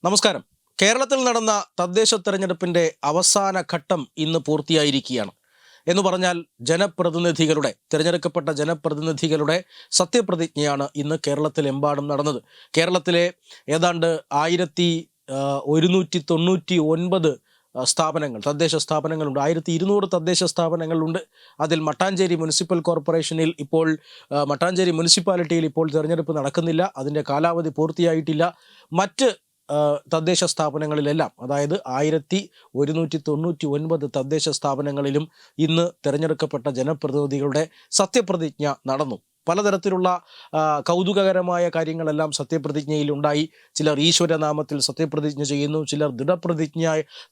നമസ്കാരം. കേരളത്തിൽ നടന്ന തദ്ദേശ തെരഞ്ഞെടുപ്പിൻ്റെ അവസാന ഘട്ടം ഇന്ന് പൂർത്തിയായിരിക്കുകയാണ്. എന്ന് പറഞ്ഞാൽ തിരഞ്ഞെടുക്കപ്പെട്ട ജനപ്രതിനിധികളുടെ സത്യപ്രതിജ്ഞയാണ് ഇന്ന് കേരളത്തിലെമ്പാടും നടന്നത്. കേരളത്തിലെ ഏതാണ്ട് 1199 സ്ഥാപനങ്ങൾ, തദ്ദേശ സ്ഥാപനങ്ങളുണ്ട്. 1200 തദ്ദേശ സ്ഥാപനങ്ങളുണ്ട്. അതിൽ മട്ടാഞ്ചേരി മുനിസിപ്പൽ കോർപ്പറേഷനിൽ ഇപ്പോൾ മട്ടാഞ്ചേരി മുനിസിപ്പാലിറ്റിയിൽ ഇപ്പോൾ തിരഞ്ഞെടുപ്പ് നടക്കുന്നില്ല. അതിൻ്റെ കാലാവധി പൂർത്തിയായിട്ടില്ല. മറ്റ് തദ്ദേശ സ്ഥാപനങ്ങളിലെല്ലാം, അതായത് 1199 തദ്ദേശ സ്ഥാപനങ്ങളിലും ഇന്ന് തിരഞ്ഞെടുക്കപ്പെട്ട ജനപ്രതിനിധികളുടെ സത്യപ്രതിജ്ഞ നടന്നു. പലതരത്തിലുള്ള കൗതുകകരമായ കാര്യങ്ങളെല്ലാം സത്യപ്രതിജ്ഞയിലുണ്ടായി. ചിലർ ഈശ്വരനാമത്തിൽ സത്യപ്രതിജ്ഞ ചെയ്യുന്നു, ചിലർ ദൃഢപ്രതിജ്ഞ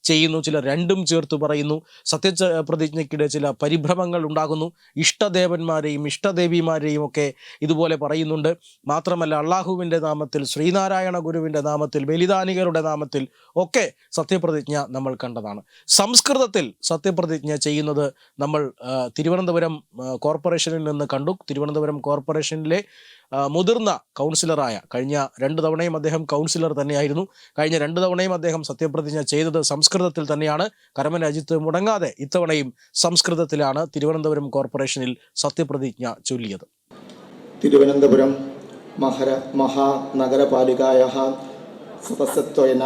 ചെയ്യുന്നു, ചിലർ രണ്ടും ചേർത്ത് പറയുന്നു. സത്യപ്രതിജ്ഞയ്ക്കിടെ ചില പരിഭ്രമങ്ങൾ ഉണ്ടാകുന്നു. ഇഷ്ടദേവന്മാരെയും ഇഷ്ടദേവിമാരെയും ഒക്കെ ഇതുപോലെ പറയുന്നുണ്ട്. മാത്രമല്ല, അള്ളാഹുവിൻ്റെ നാമത്തിൽ, ശ്രീനാരായണ ഗുരുവിൻ്റെ നാമത്തിൽ, ബലിദാനികളുടെ നാമത്തിൽ ഒക്കെ സത്യപ്രതിജ്ഞ നമ്മൾ കണ്ടതാണ്. സംസ്കൃതത്തിൽ സത്യപ്രതിജ്ഞ ചെയ്യുന്നത് നമ്മൾ തിരുവനന്തപുരം കോർപ്പറേഷനിൽ നിന്ന് കണ്ടു. തിരുവനന്തപുരം കോർപ്പറേഷനിലെ മുതിർന്ന കൗൺസിലറായ, കഴിഞ്ഞ 2 തവണയും അദ്ദേഹം കൗൺസിലർ തന്നെയായിരുന്നു. കഴിഞ്ഞ 2 തവണയും അദ്ദേഹം സത്യപ്രതിജ്ഞ ചെയ്തത് സംസ്കൃതത്തിൽ തന്നെയാണ്. കരമന അജിത്ത് മുടങ്ങാതെ ഇത്തവണയും സംസ്കൃതത്തിലാണ് തിരുവനന്തപുരം കോർപ്പറേഷനിൽ സത്യപ്രതിജ്ഞ ചൊല്ലിയത്. തിരുവനന്തപുരം മഹാനഗരപാലികായാः സദസ്യത്വേന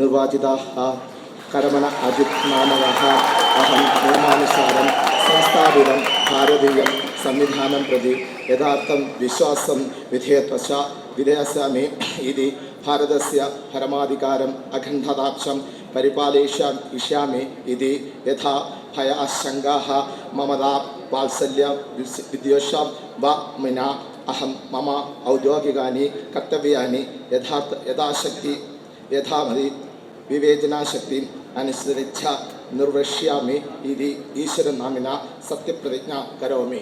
നിർവാചിതാः കരമന അജിത് നാമകः അഹം നിയമാനുസാരം സംസ്ഥാപിതം ഭാരതീയം സംവിധാനം പ്രതി യഥാർത്ഥം വിശ്വാസം വിധേയസ്യാമി ഇതി ഭാരതസ്യ പരമാധികാരം അഖണ്ഡതാക്ഷം പരിപാലയിഷ്യാമി ഇതി യഥാ ഭയാശങ്കാഃ മമതാ വാത്സല്യ വിദ്വേഷം വ മിന അഹം മമ ഔദ്യോഗികാനി കർത്തവ്യാനി യഥാമതി വിവേചനാശക്തി അനുസരിച്ച നിർവക്ഷ്യാമി ഇതി ഈശ്വരനാമിന സത്യപ്രതിജ്ഞ കരോമി.